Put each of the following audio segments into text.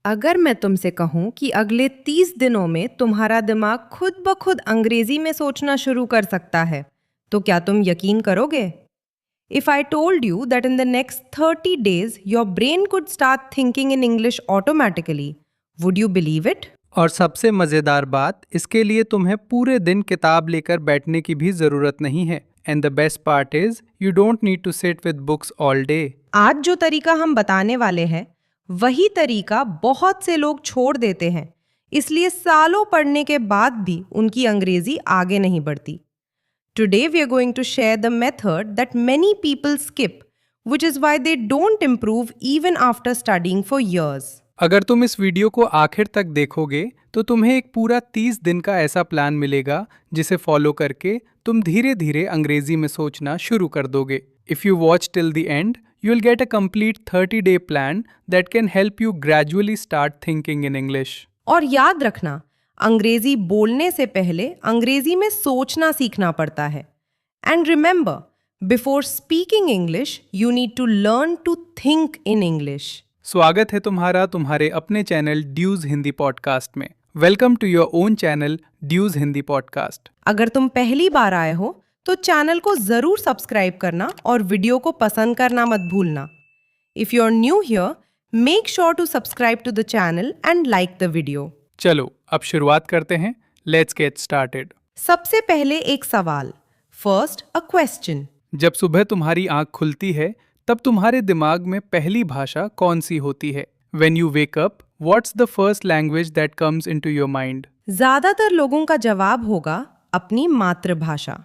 अगर मैं तुमसे कहूँ कि अगले 30 दिनों में तुम्हारा दिमाग खुद ब खुद अंग्रेजी में सोचना शुरू कर सकता है, तो क्या तुम यकीन करोगे? If I told you that in the next 30 days your brain could start thinking in English automatically, would you believe it? और सबसे मज़ेदार बात, इसके लिए तुम्हें पूरे दिन किताब लेकर बैठने की भी ज़रूरत नहीं है। And the best part is you don't need to sit with books all day. आज जो तरीका हम बताने वाले हैं, वही तरीका बहुत से लोग छोड़ देते हैं, इसलिए सालों पढ़ने के बाद भी उनकी अंग्रेजी आगे नहीं बढ़ती। Today we are going to share the method that many people skip, which is why they don't improve even after studying for years. अगर तुम इस वीडियो को आखिर तक देखोगे तो तुम्हें एक पूरा 30 दिन का ऐसा प्लान मिलेगा जिसे फॉलो करके तुम धीरे धीरे अंग्रेजी में सोचना शुरू कर दोगे। If you watch till the end you will get a complete 30-day plan that can help you gradually start thinking in English. और याद रखना, अंग्रेजी बोलने से पहले अंग्रेजी में सोचना सीखना पड़ता है। And remember, before speaking English you need to learn to think in English. स्वागत है तुम्हारा तुम्हारे अपने चैनल ड्यूज हिंदी पॉडकास्ट में। Welcome to your own channel ड्यूज हिंदी पॉडकास्ट। अगर तुम पहली बार आए हो तो चैनल को जरूर सब्सक्राइब करना और वीडियो को पसंद करना मत भूलना। If you are new here, make sure to subscribe to the channel and like the video. चलो अब शुरुआत करते हैं। Let's get started. सबसे पहले एक सवाल, फर्स्ट अ क्वेश्चन। जब सुबह तुम्हारी आंख खुलती है तब तुम्हारे दिमाग में पहली भाषा कौन सी होती है? When you wake up, what's the first language that comes into your mind? ज्यादातर लोगों का जवाब होगा अपनी मातृभाषा।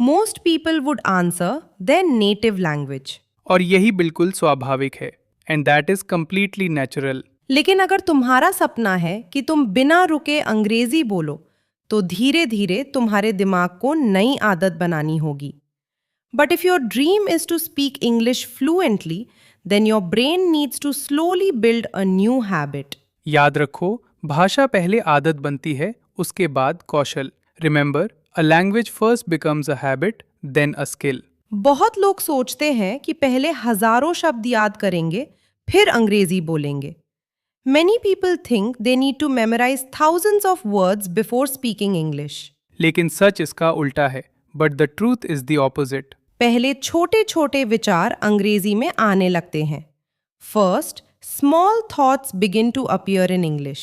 Most people would answer there native language. और यही बिल्कुल स्वाभाविक है, and that is completely natural. लेकिन अगर तुम्हारा सपना है कि तुम बिना रुके अंग्रेजी बोलो, तो धीरे धीरे तुम्हारे दिमाग को नई आदत बनानी होगी। But if your dream is to speak English fluently, then your brain needs to slowly build a new habit. याद रखो, भाषा पहले आदत बनती है, उसके बाद कौशल। Remember, a language first becomes a habit, then a skill. बहुत लोग सोचते हैं कि पहले हजारों शब्द याद करेंगे, फिर अंग्रेजी बोलेंगे। Many people think they need to memorize thousands of words before speaking English. लेकिन सच इसका उल्टा है, but the truth is the opposite. पहले छोटे छोटे विचार अंग्रेजी में आने लगते हैं। First, small thoughts begin to appear in English.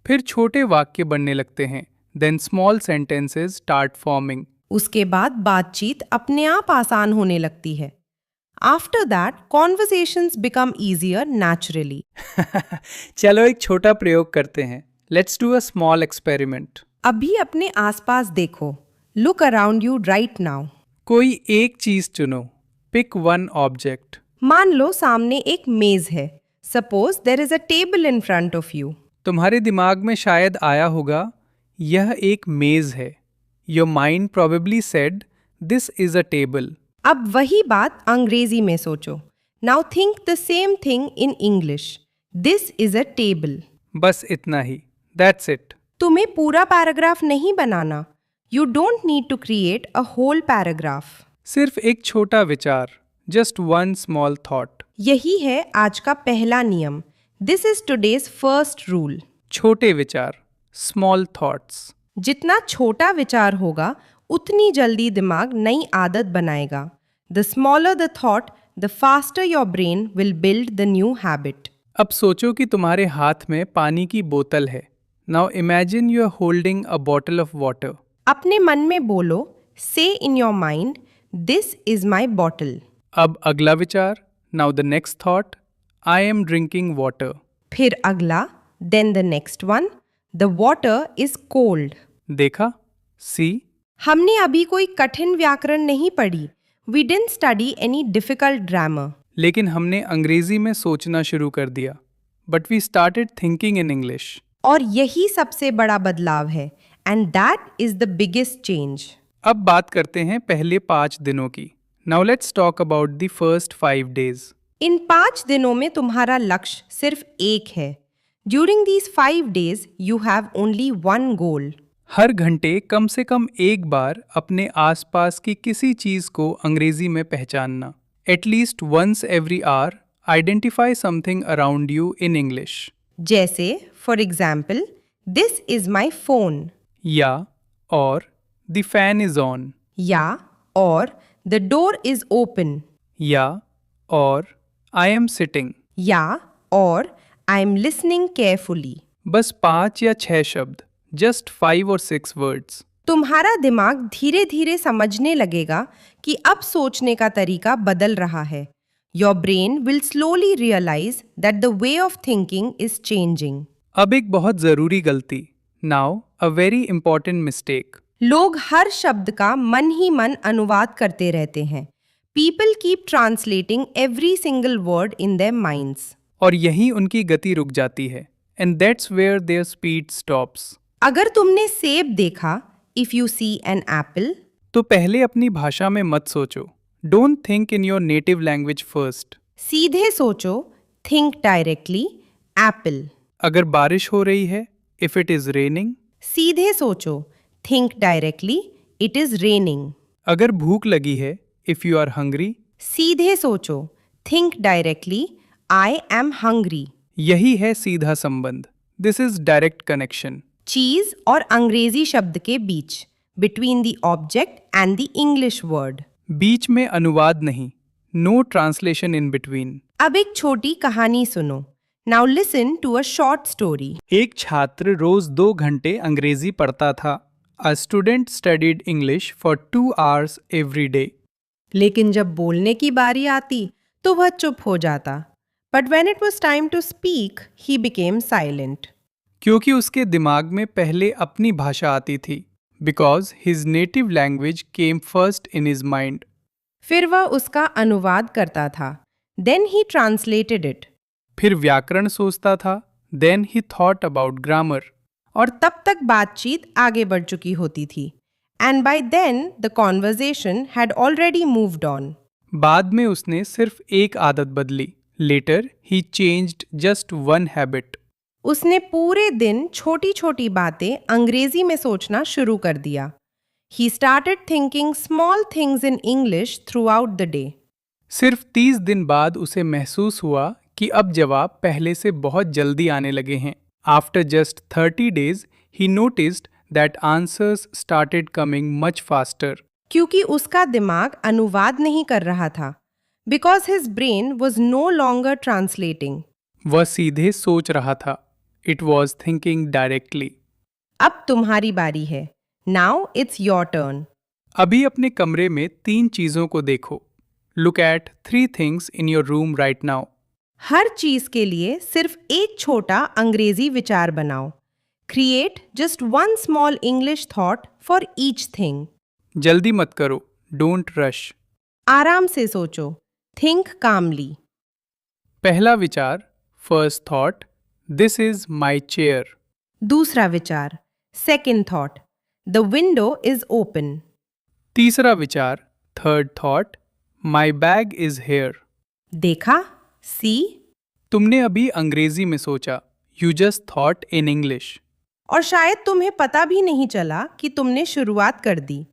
फिर छोटे वाक्य बनने लगते हैं, then small sentences start forming. उसके बाद बातचीत अपने आप आसान होने लगती है। After that conversations become easier naturally. चलो एक छोटा प्रयोग करते हैं। Let's do a small experiment. अभी अपने आसपास देखो, look around you right now. कोई एक चीज चुनो, पिक वन ऑब्जेक्ट। मान लो सामने एक मेज है। Suppose there is a table in front of you. तुम्हारे दिमाग में शायद आया होगा, यह एक मेज है। Your mind probably said, this is a table. अब वही बात अंग्रेजी में सोचो। Now think the same thing in English, this is a table. बस इतना ही, दैट्स इट। तुम्हें पूरा पैराग्राफ नहीं बनाना। You don't need to create a whole paragraph. सिर्फ एक छोटा विचार, just one small thought. यही है आज का पहला नियम। This is today's first rule. छोटे विचार, small thoughts. जितना छोटा विचार होगा, उतनी जल्दी दिमाग नई आदत बनाएगा। The smaller the thought, the faster your brain will build the new habit. अब सोचो कि तुम्हारे हाथ में पानी की बोतल है। Now imagine you are holding a bottle of water. अपने मन में बोलो, say in your mind, this is my bottle. अब अगला विचार, now the next thought, I am drinking water. फिर अगला, then the next one, the water is cold. देखा? See? हमने अभी कोई कठिन व्याकरण नहीं पढ़ी। We didn't study any difficult grammar. लेकिन हमने अंग्रेजी में सोचना शुरू कर दिया। But we started thinking in English. और यही सबसे बड़ा बदलाव है। And that is the biggest change. अब बात करते हैं पहले 5 दिनों की। Now let's talk about the first 5 days. इन 5 दिनों में तुम्हारा लक्ष्य सिर्फ एक है। During these 5 days, you have only one goal. हर घंटे कम से कम एक बार अपने आसपास की किसी चीज को अंग्रेजी में पहचानना। At least once every hour, identify something around you in English. जैसे for example, this is my phone, या और द फैन इज ऑन, या और द डोर इज ओपन, या और आई एम सिटिंग। या और आई एम लिसनिंग केयरफुली। बस 5 या 6 शब्द, जस्ट 5 और 6 वर्ड्स। तुम्हारा दिमाग धीरे धीरे समझने लगेगा कि अब सोचने का तरीका बदल रहा है। Your brain will slowly realise that the way of thinking is changing. अब एक बहुत जरूरी गलती, now a very important mistake. लोग हर शब्द का मन ही मन अनुवाद करते रहते हैं। People keep translating every single word in their minds. और यहीं उनकी गति रुक जाती है, and that's where their speed stops. अगर तुमने सेब देखा, if you see an apple, तो पहले अपनी भाषा में मत सोचो, don't think in your native language first. सीधे सोचो, थिंक डायरेक्टली, एप्पल। अगर बारिश हो रही है, इफ इट इज रेनिंग, सीधे सोचो, think directly, it is raining. अगर भूख लगी है, इफ यू आर हंग्री, सीधे सोचो, think directly, I am hungry. यही है सीधा संबंध, दिस इज डायरेक्ट कनेक्शन। चीज और अंग्रेजी शब्द के बीच, between the object and the English word. बीच में अनुवाद नहीं, नो ट्रांसलेशन इन बिटवीन। अब एक छोटी कहानी सुनो। Now listen to a short story. एक छात्र रोज 2 घंटे अंग्रेजी पढ़ता था। A student studied English for 2 hours every day. लेकिन जब बोलने की बारी आती तो वह चुप हो जाता। But when it was time to speak, he became silent. क्योंकि उसके दिमाग में पहले अपनी भाषा आती थी, because his native language came first in his mind. फिर वह उसका अनुवाद करता था। Then he translated it. फिर व्याकरण सोचता था, then he thought about grammar. और तब तक बातचीत आगे बढ़ चुकी होती थी। And by then the conversation had already moved on. बाद में उसने सिर्फ एक आदत बदली, लेटर ही चेंज्ड जस्ट 1 हैबिट। उसने पूरे दिन छोटी छोटी बातें अंग्रेजी में सोचना शुरू कर दिया। He started thinking small things in English throughout the day. सिर्फ 30 दिन बाद उसे महसूस हुआ कि अब जवाब पहले से बहुत जल्दी आने लगे हैं। After just 30 days, he noticed that answers started coming much faster. क्योंकि उसका दिमाग अनुवाद नहीं कर रहा था। Because his brain was no longer translating. वह सीधे सोच रहा था। It was thinking directly. अब तुम्हारी बारी है। Now it's your turn. अभी अपने कमरे में 3 चीजों को देखो। Look at 3 things in your room right now. हर चीज के लिए सिर्फ एक छोटा अंग्रेजी विचार बनाओ। Create just one small English thought for each thing. जल्दी मत करो, don't rush. आराम से सोचो। Think calmly. पहला विचार, first thought, this is my chair. दूसरा विचार, Second thought, the window is open. तीसरा विचार, third thought, my bag is here. देखा? See? तुमने अभी अंग्रेजी में सोचा, you just thought in English. और शायद तुम्हें पता भी नहीं चला कि तुमने शुरुआत कर दी।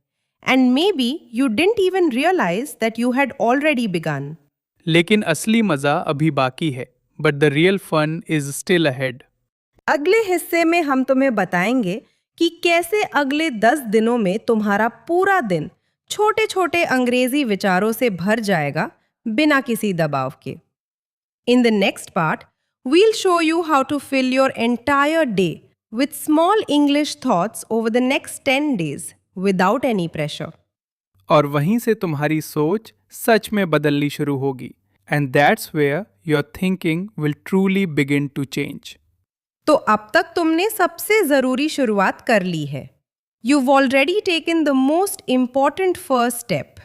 And maybe you didn't even realize that you had already begun. लेकिन असली मजा अभी बाकी है, but the real fun is still ahead. अगले हिस्से में हम तुम्हें बताएंगे कि कैसे अगले 10 दिनों में तुम्हारा पूरा दिन छोटे छोटे अंग्रेजी विचारों से भर जाएगा बिना किसी दबाव के। In the next part, we'll show you how to fill your entire day with small English thoughts over the next 10 days without any pressure. और वहीं से तुम्हारी सोच सच में बदलनी शुरू होगी, and that's where your thinking will truly begin to change. तो अब तक तुमने सबसे जरूरी शुरुआत कर ली है। You've already taken the most important first step.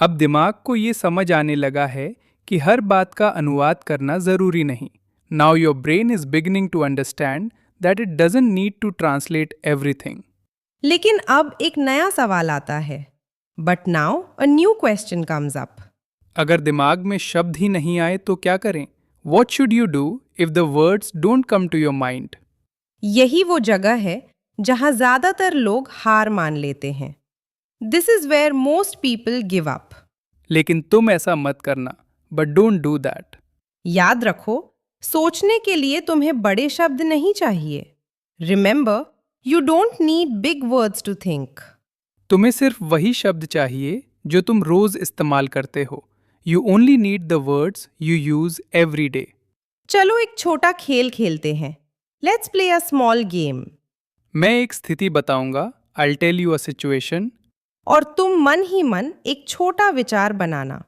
अब दिमाग को ये समझ आने लगा है कि हर बात का अनुवाद करना जरूरी नहीं। Now your brain is beginning to understand that it doesn't need to translate everything. लेकिन अब एक नया सवाल आता है। But now a new question comes up. अगर दिमाग में शब्द ही नहीं आए तो क्या करें? What should you do if the words don't come to your mind? यही वो जगह है जहां ज्यादातर लोग हार मान लेते हैं। This is where most people give up. लेकिन तुम ऐसा मत करना, but don't do that. याद रखो, सोचने के लिए तुम्हें बड़े शब्द नहीं चाहिए। Remember, you don't need big words to think. तुम्हें सिर्फ वही शब्द चाहिए जो तुम रोज इस्तेमाल करते हो। You only need the words you use every day. चलो एक छोटा खेल खेलते हैं। Let's play a small game. मैं एक स्थिति बताऊंगा। I tell you a situation. और तुम मन ही मन एक छोटा विचार बनाना।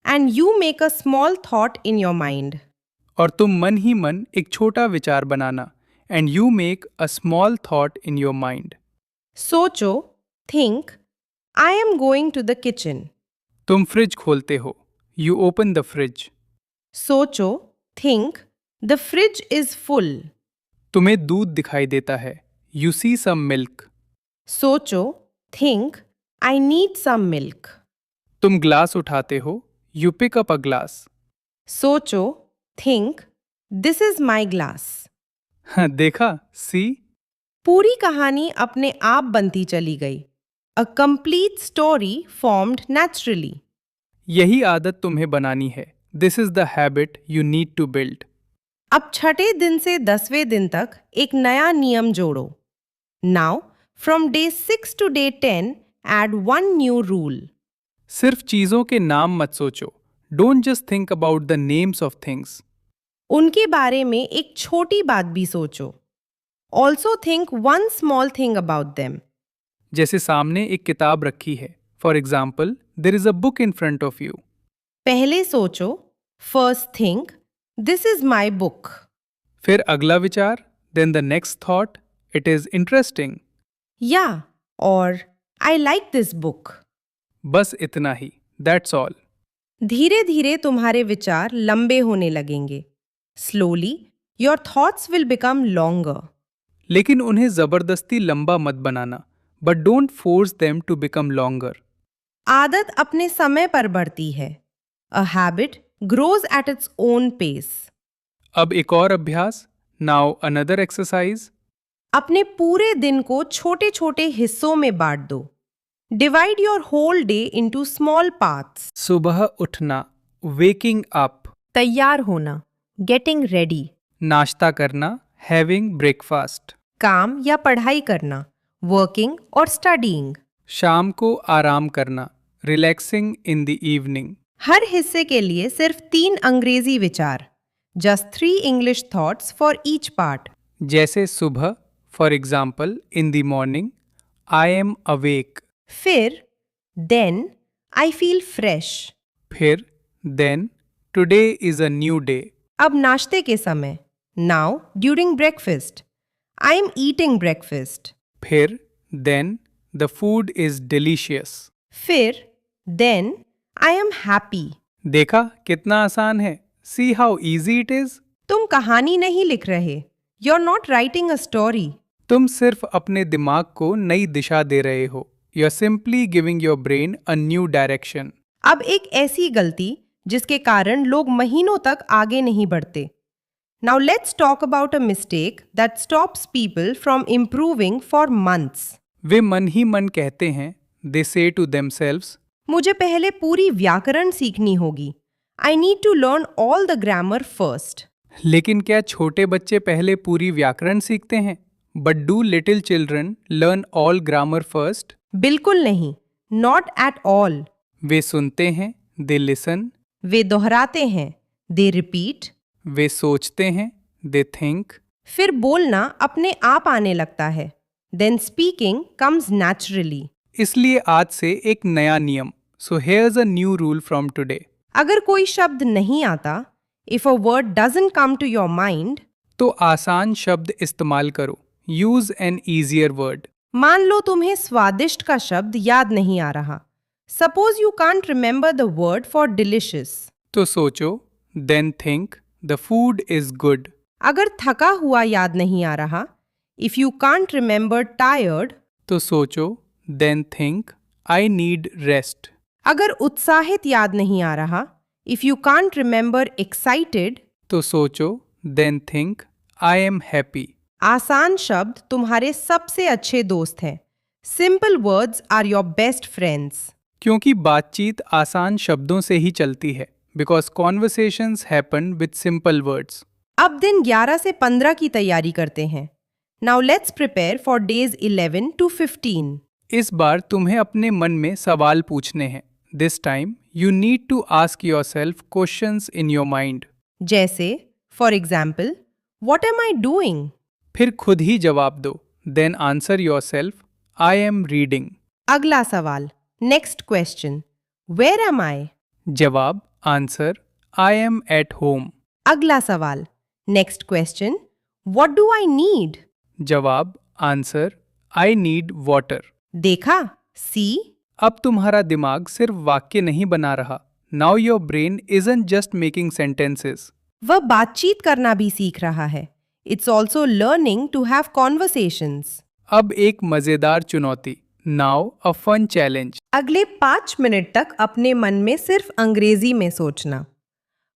And you make a small thought in your mind. और तुम मन ही मन एक छोटा विचार बनाना। And you make a small thought in your mind. सोचो, think, I am going to the kitchen. तुम फ्रिज खोलते हो। You open the fridge. सोचो, think, the fridge is full. तुम्हें दूध दिखाई देता है। You see some milk. सोचो, think, I need some milk. तुम ग्लास उठाते हो। You pick up a glass. सोचो, think, this is my glass. हाँ, देखा, सी। पूरी कहानी अपने आप बनती चली गई। A complete story formed naturally. यही आदत तुम्हें बनानी है। This is the habit you need to build. अब छठे दिन से 10वें दिन तक एक नया नियम जोड़ो। Now from day 6 to day 10 add one new rule. सिर्फ चीजों के नाम मत सोचो। Don't just think about the names of things. उनके बारे में एक छोटी बात भी सोचो। Also think one small thing about them. जैसे सामने एक किताब रखी है। For example, there is a book in front of you. पहले सोचो, first think, this is my book. फिर अगला विचार, then the next thought, it is interesting. या और आई लाइक दिस बुक। बस इतना ही, दैट्स ऑल। धीरे धीरे तुम्हारे विचार लंबे होने लगेंगे। Slowly your thoughts will become longer. लेकिन उन्हें जबरदस्ती लंबा मत बनाना। But don't force them to become longer. आदत अपने समय पर बढ़ती है। A habit grows at its own pace. अब एक और अभ्यास। Now another exercise. अपने पूरे दिन को छोटे छोटे हिस्सों में बांट दो। Divide your whole day into small parts. सुबह उठना, वेकिंग अप। तैयार होना, गेटिंग रेडी। नाश्ता करना, हैविंग ब्रेकफास्ट। काम या पढ़ाई करना, वर्किंग और स्टडीइंग। शाम को आराम करना, रिलैक्सिंग इन द इवनिंग। हर हिस्से के लिए सिर्फ 3 अंग्रेजी विचार। Just 3 English thoughts for each part. जैसे सुबह, for example, in the morning, I am awake. फिर देन, आई फील फ्रेश। फिर then, today is a new day. अब नाश्ते के समय, now during breakfast, I am eating breakfast. फिर then, the food is delicious. फिर देन, आई एम हैप्पी। देखा कितना आसान है। See how easy it is. तुम कहानी नहीं लिख रहे। You are not writing a story. तुम सिर्फ अपने दिमाग को नई दिशा दे रहे हो। You are simply giving your brain a new direction. अब एक ऐसी गलती जिसके कारण लोग महीनों तक आगे नहीं बढ़ते। Now let's talk about a mistake that stops people from improving for months. वे मन ही मन कहते हैं, दे से टू देमसेल्व्स, मुझे पहले पूरी व्याकरण सीखनी होगी। I need to learn all the grammar first. लेकिन क्या छोटे बच्चे पहले पूरी व्याकरण सीखते हैं? But do little children learn all grammar first? बिल्कुल नहीं, नॉट एट ऑल। वे सुनते हैं, दे लिसन। वे दोहराते हैं, दे रिपीट। वे सोचते हैं, दे थिंक। फिर बोलना अपने आप आने लगता है। Then speaking comes naturally. इसलिए आज से एक नया नियम। So here's a new rule from today. अगर कोई शब्द नहीं आता, if a word doesn't come to your mind, तो आसान शब्द इस्तेमाल करो। Use an easier word. मान लो तुम्हें स्वादिष्ट का शब्द याद नहीं आ रहा। Suppose you can't remember the word for delicious. तो सोचो, then think, the food is good. अगर थका हुआ याद नहीं आ रहा, if you can't remember tired, तो सोचो, then think, I need rest. अगर उत्साहित याद नहीं आ रहा, if you can't remember excited, तो सोचो, then think, I am happy. आसान शब्द तुम्हारे सबसे अच्छे दोस्त हैं। Simple words are your best friends. क्योंकि बातचीत आसान शब्दों से ही चलती है। Because conversations happen with simple words. अब दिन 11 से 15 की तैयारी करते हैं. Now let's prepare for days 11 to 15. इस बार तुम्हें अपने मन में सवाल पूछने हैं. This time you need to ask yourself questions in your mind. जैसे, for example, what am I doing? फिर खुद ही जवाब दो. Then answer yourself, I am reading. अगला सवाल, next question, where am I? जवाब, answer, I am at home. अगला सवाल, next question, what do I need? जवाब, आंसर, आई नीड वाटर. देखा, सी. अब तुम्हारा दिमाग सिर्फ वाक्य नहीं बना रहा. Now your brain isn't just making sentences. वह बातचीत करना भी सीख रहा है. It's also learning to have conversations. अब एक मजेदार चुनौती. Now a fun challenge. अगले 5 मिनट तक अपने मन में सिर्फ अंग्रेजी में सोचना.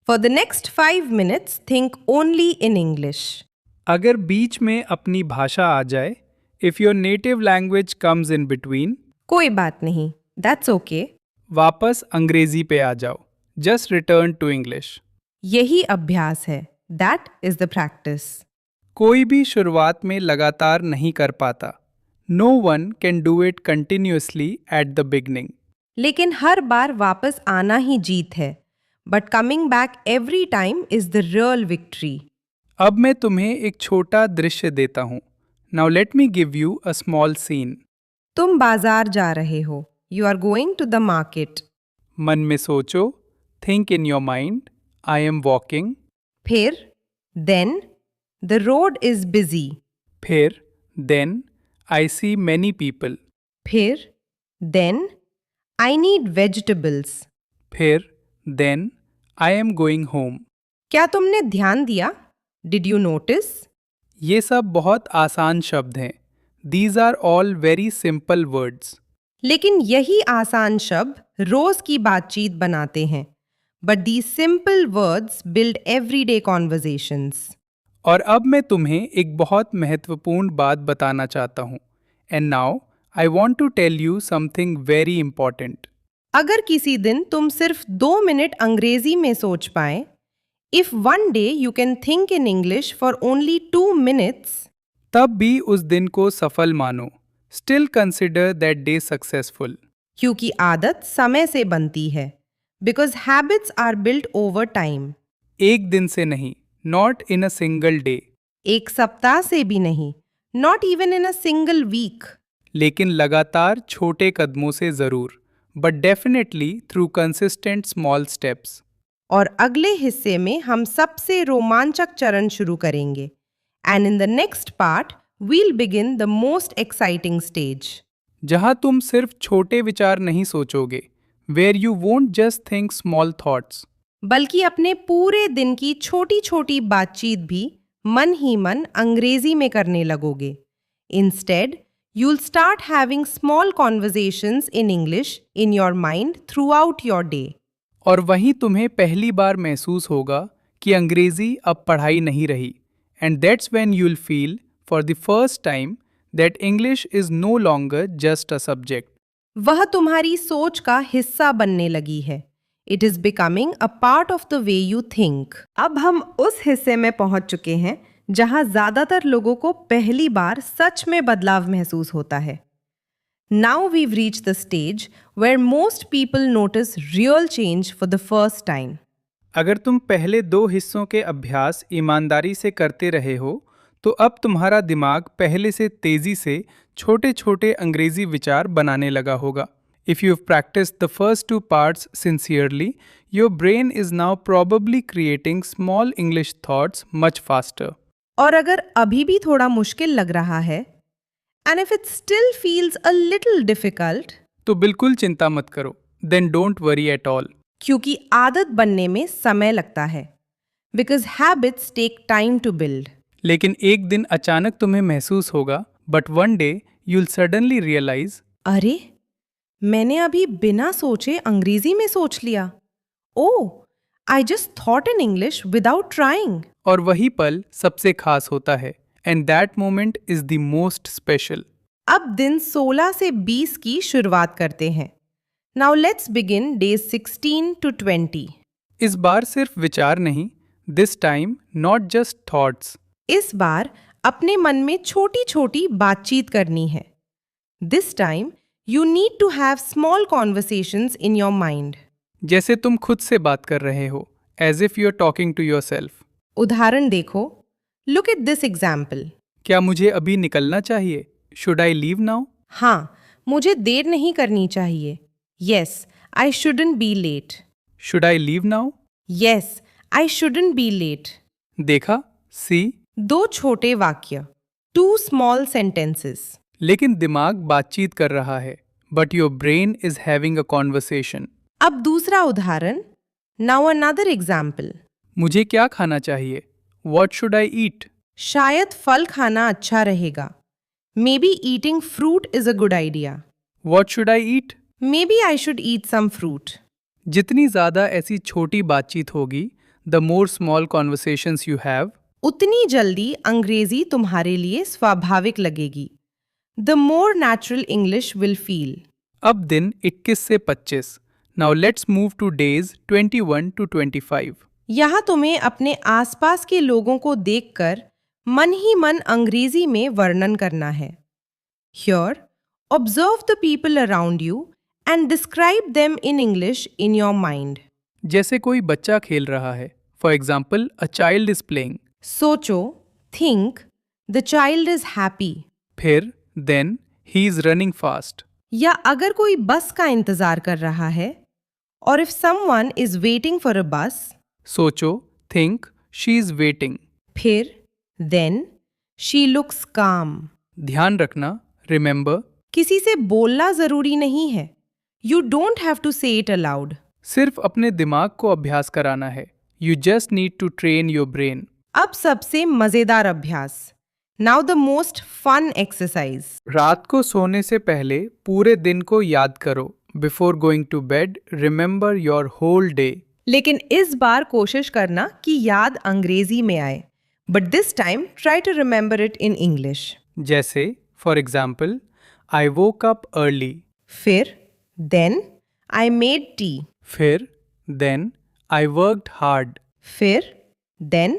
For the next 5 minutes think only in English. अगर बीच में अपनी भाषा आ जाए, if your native language comes in between, कोई बात नहीं, दैट्स ओके. वापस अंग्रेजी पे आ जाओ. Just return to English. यही अभ्यास है. That is the practice. कोई भी शुरुआत में लगातार नहीं कर पाता. No one can do it continuously at the beginning. लेकिन हर बार वापस आना ही जीत है. But coming back every time is the real victory. अब मैं तुम्हें एक छोटा दृश्य देता हूँ. Now let me give you a small scene. तुम बाजार जा रहे हो. You are going to the market. मन में सोचो. Think in your mind, I am walking. फिर, then, the road is busy. फिर, then, I see many people. फिर, देन, आई नीड वेजिटेबल्स. फिर, then, I am going home. क्या तुमने ध्यान दिया? Did you notice? ये सब बहुत आसान शब्द हैं. These are all very simple words. लेकिन यही आसान शब्द रोज की बातचीत बनाते हैं. But the simple words build everyday conversations. और अब मैं तुम्हें एक बहुत महत्वपूर्ण बात बताना चाहता हूँ. And now I want to tell you something very important. अगर किसी दिन तुम सिर्फ 2 मिनट अंग्रेजी में सोच पाए, if one day you can think in English for only 2 minutes, तब भी उस दिन को सफल मानो. Still consider that day successful. क्योंकि आदत समय से बनती है. Because habits are built over time. एक दिन से नहीं, not in a single day. एक सप्ताह से भी नहीं, not even in a single week. लेकिन लगातार छोटे कदमों से जरूर. But definitely through consistent small steps. और अगले हिस्से में हम सबसे रोमांचक चरण शुरू करेंगे. And in the next part we'll begin the most exciting stage. जहां तुम सिर्फ छोटे विचार नहीं सोचोगे. Where you won't just think small thoughts. बल्कि अपने पूरे दिन की छोटी छोटी बातचीत भी मन ही मन अंग्रेजी में करने लगोगे. Instead, you'll start having small conversations in English in your mind throughout your day. और वहीं तुम्हें पहली बार महसूस होगा कि अंग्रेजी अब पढ़ाई नहीं रही. And that's when you'll feel for the first time that English is no longer just a subject. वह तुम्हारी सोच का हिस्सा बनने लगी है. It is becoming a part of the way you think. अब हम उस हिस्से में पहुंच चुके हैं जहां ज्यादातर लोगों को पहली बार सच में बदलाव महसूस होता है. Now we've reached the stage where most people notice real change for the first time. अगर तुम पहले 2 हिस्सों के अभ्यास ईमानदारी से करते रहे हो, तो अब तुम्हारा दिमाग पहले से तेजी से छोटे छोटे अंग्रेजी विचार बनाने लगा होगा. If you've practiced the first 2 parts sincerely, your brain is now probably creating small English thoughts much faster. और अगर अभी भी थोड़ा मुश्किल लग रहा है, and if it still feels a little difficult, तो बिल्कुल चिंता मत करो. Then don't worry at all. क्योंकि आदत बनने में समय लगता है. Because habits take time to build. लेकिन एक दिन अचानक तुम्हें महसूस होगा, but one day you'll suddenly realize, अरे, मैंने अभी बिना सोचे अंग्रेजी में सोच लिया. ओह, I just thought in English without trying. और वही पल सबसे खास होता है. And that moment is the most special. अब दिन 16 से 20 की शुरुआत करते हैं. Now let's begin days 16 to 20. इस बार सिर्फ विचार नहीं, This time, not just thoughts. इस बार अपने मन में छोटी छोटी बातचीत करनी है. This time, you need to have small conversations in your mind. जैसे तुम खुद से बात कर रहे हो, as if you're talking to yourself. उदाहरण देखो. Look at this example. क्या मुझे अभी निकलना चाहिए? Should I leave now? हाँ, मुझे देर नहीं करनी चाहिए. Yes, I shouldn't be late. Should I leave now? Yes, I shouldn't be late. देखा? See? दो छोटे वाक्य. Two small sentences. लेकिन दिमाग बातचीत कर रहा है. But your brain is having a conversation. अब दूसरा उदाहरण. Now another example. मुझे क्या खाना चाहिए? What should I eat? शायद फल खाना अच्छा रहेगा. Maybe eating fruit is a good idea. What should I eat? Maybe I should eat some fruit. जितनी ज़्यादा ऐसी छोटी बातचीत होगी, the more small conversations you have, उतनी जल्दी अंग्रेजी तुम्हारे लिए स्वाभाविक लगेगी. The more natural English will feel. अब दिन 21 से 25. Now let's move to days 21 to 25. यहाँ तुम्हें अपने आसपास के लोगों को देखकर मन ही मन अंग्रेजी में वर्णन करना है. Here, observe the people around you and describe them in English in your mind. जैसे कोई बच्चा खेल रहा है. For example, a child is playing. सोचो, think, the child is happy. फिर, then, he is running fast. या अगर कोई बस का इंतजार कर रहा है, और if someone is waiting for a bus, सोचो, think, she is waiting. फिर, then, she looks calm. ध्यान रखना, remember, किसी से बोलना जरूरी नहीं है. You don't have to say it aloud. सिर्फ अपने दिमाग को अभ्यास कराना है. You just need to train your brain. अब सबसे मजेदार अभ्यास. Now the most fun exercise. रात को सोने से पहले पूरे दिन को याद करो. Before going to bed, remember your whole day. लेकिन इस बार कोशिश करना कि याद अंग्रेजी में आए. But this time, try to remember it in English. जैसे, for example, I woke up early. फिर, then, I made tea. फिर, then, I worked hard. फिर, then,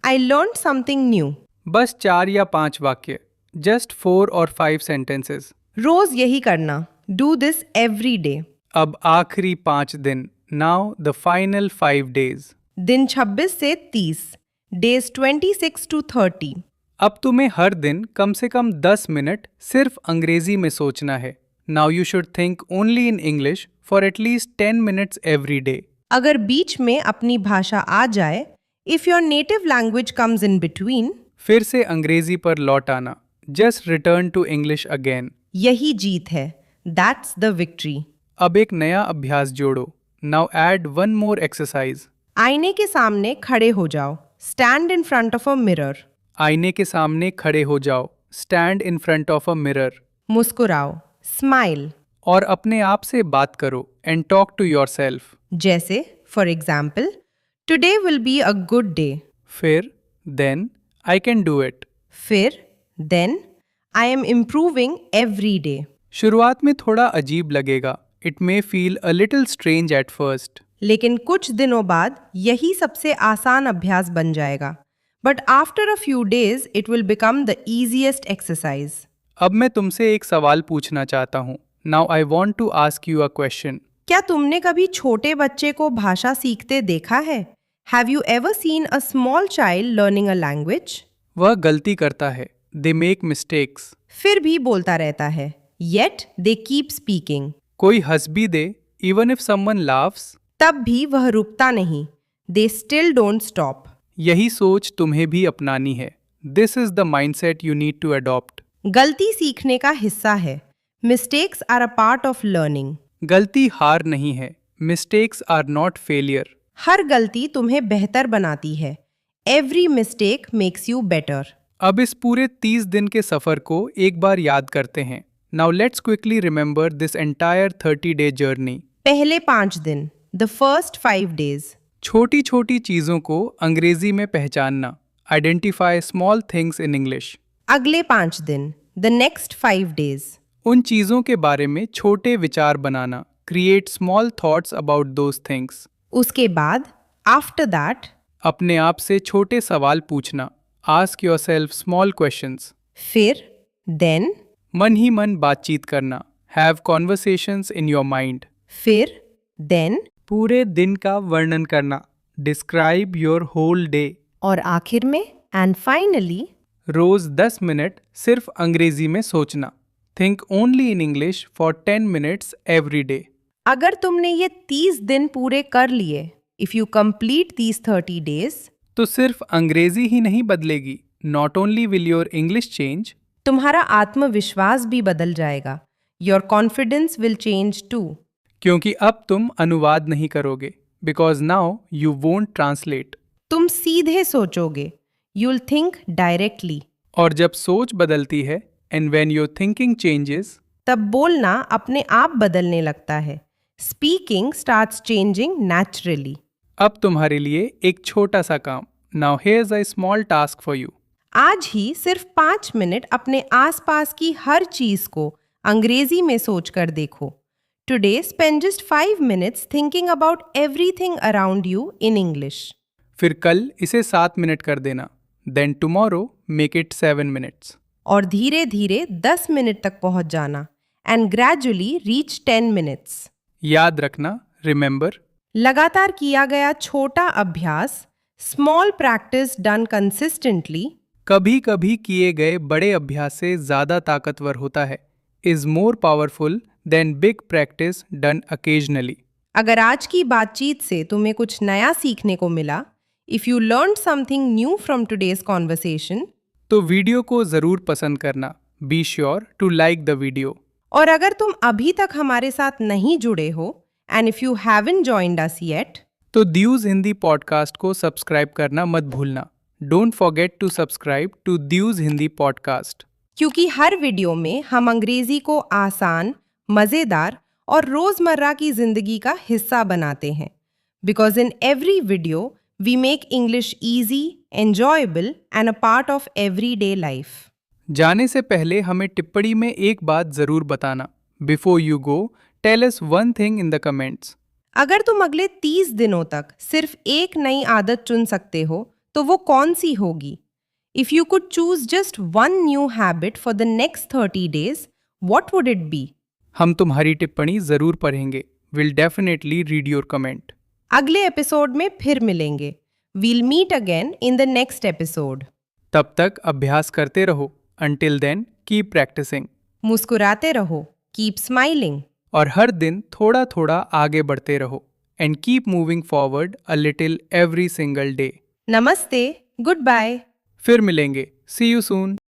I learned something new. बस 4 या 5 वाक्य. Just 4 or 5 sentences. रोज यही करना. Do this every day. अब आखिरी 5 दिन. Now the final 5 days. दिन 26 से 30. Days 26 to 30. अब तुम्हें हर दिन कम से कम 10 मिनट सिर्फ अंग्रेजी में सोचना है. Now you should think only in English for at least 10 minutes every day. अगर बीच में अपनी भाषा आ जाए, if your native language comes in between, फिर से अंग्रेजी पर लौट आना. Just return to English again. यही जीत है. That's the victory. अब एक नया अभ्यास जोड़ो. Now add one more exercise. आईने के सामने खड़े हो जाओ. Stand in front of a mirror. आईने के सामने खड़े हो जाओ. Stand in front of a mirror. मुस्कुराओ. Smile. और अपने आप से बात करो. And talk to yourself. जैसे, for example, today will be a good day. फिर, then, I can do it. फिर, then, I am improving every day. शुरुआत में थोड़ा अजीब लगेगा. It may feel a little strange at first. लेकिन कुछ दिनों बाद यही सबसे आसान अभ्यास बन जाएगा. But after a few days, it will become the easiest exercise. अब मैं तुमसे एक सवाल पूछना चाहता हूँ. Now I want to ask you a question. क्या तुमने कभी छोटे बच्चे को भाषा सीखते देखा है? Have you ever seen a small child learning a language? वह गलती करता है. They make mistakes. फिर भी बोलता रहता है. Yet they keep speaking. कोई हंस भी दे, even if someone laughs. तब भी वह रुकता नहीं. They still don't stop. यही सोच तुम्हें भी अपनानी है. This is the mindset you need to adopt. गलती सीखने का हिस्सा है. Mistakes are a part of learning. गलती हार नहीं है. Mistakes are not failure. हर गलती तुम्हें बेहतर बनाती है. Every mistake makes you better. अब इस पूरे 30 दिन के सफर को एक बार याद करते हैं. Now let's quickly remember this entire 30-day journey. पहले 5 दिन. The first 5 days. छोटी छोटी चीजों को अंग्रेजी में पहचानना. Identify small things in English. अगले 5 दिन. The next 5 days. उन चीजों के बारे में छोटे विचार बनाना. Create small thoughts about those things. उसके बाद after that, अपने आप से छोटे सवाल पूछना, आस्क योरसेल्फ स्मॉल क्वेश्चंस। फिर देन, मन ही मन बातचीत करना, have conversations in your mind. फिर देन, पूरे दिन का वर्णन करना, डिस्क्राइब योर होल डे। और आखिर में एंड फाइनली, रोज 10 मिनट सिर्फ अंग्रेजी में सोचना, think only in English for 10 minutes every day. अगर तुमने ये 30 दिन पूरे कर लिए, if you complete these 30 days, तो सिर्फ अंग्रेजी ही नहीं बदलेगी, not only will your English change, तुम्हारा आत्मविश्वास भी बदल जाएगा। Your confidence will change too. क्योंकि अब तुम अनुवाद नहीं करोगे, because now you won't translate. तुम सीधे सोचोगे, यूल थिंक डायरेक्टली। और जब सोच बदलती है, and when your thinking changes, तब बोलना अपने आप बदलने लगता है। Speaking starts changing naturally. अब तुम्हारे लिए एक छोटा सा काम, now here's a small task for you. आज ही सिर्फ 5 मिनट अपने आसपास की हर चीज को अंग्रेजी में सोचकर देखो। Today spend just 5 minutes thinking about everything around you in English. फिर कल इसे 7 मिनट कर देना, then tomorrow make it 7 minutes. और धीरे धीरे 10 मिनट तक पहुंच जाना एंड ग्रेजुअली रीच 10 मिनट्स। याद रखना, रिमेंबर, लगातार किया गया छोटा अभ्यास, स्मॉल प्रैक्टिस डन कंसिस्टेंटली, कभी कभी किए गए बड़े अभ्यास से ज्यादा ताकतवर होता है, is more powerful than big practice done occasionally. अगर आज की बातचीत से तुम्हें कुछ नया सीखने को मिला, if you learn something new from today's conversation, तो वीडियो को जरूर पसंद करना, be sure to like the video. और अगर तुम अभी तक हमारे साथ नहीं जुड़े हो and if you haven't joined us yet, तो द्यूज हिंदी पॉडकास्ट को सब्सक्राइब करना मत भूलना। Don't forget to subscribe to द्यूज हिंदी पॉडकास्ट, क्योंकि हर वीडियो में हम अंग्रेजी को आसान, मज़ेदार और रोज़मर्रा की ज़िंदगी का हिस्सा बनाते हैं। Because in every video we make English easy, enjoyable and a part of every day life. जाने से पहले हमें टिप्पणी में एक बात जरूर बताना। Before you go, tell us one thing in the comments. अगर तुम अगले 30 दिनों तक सिर्फ एक नई आदत चुन सकते हो, तो वो कौन सी होगी? If you could choose just one new habit for the next 30 days, what would it be? हम तुम्हारी टिप्पणी जरूर पढ़ेंगे। Will definitely read your comment. अगले एपिसोड में फिर मिलेंगे। We'll meet again in the next episode. तब तक अभ्यास करते रहो। Until then keep practicing. मुस्कुराते रहो, कीप स्माइलिंग। और हर दिन थोड़ा थोड़ा आगे बढ़ते रहो। And keep moving forward a little every single day. नमस्ते, गुड बाय। फिर मिलेंगे। सी यू सून।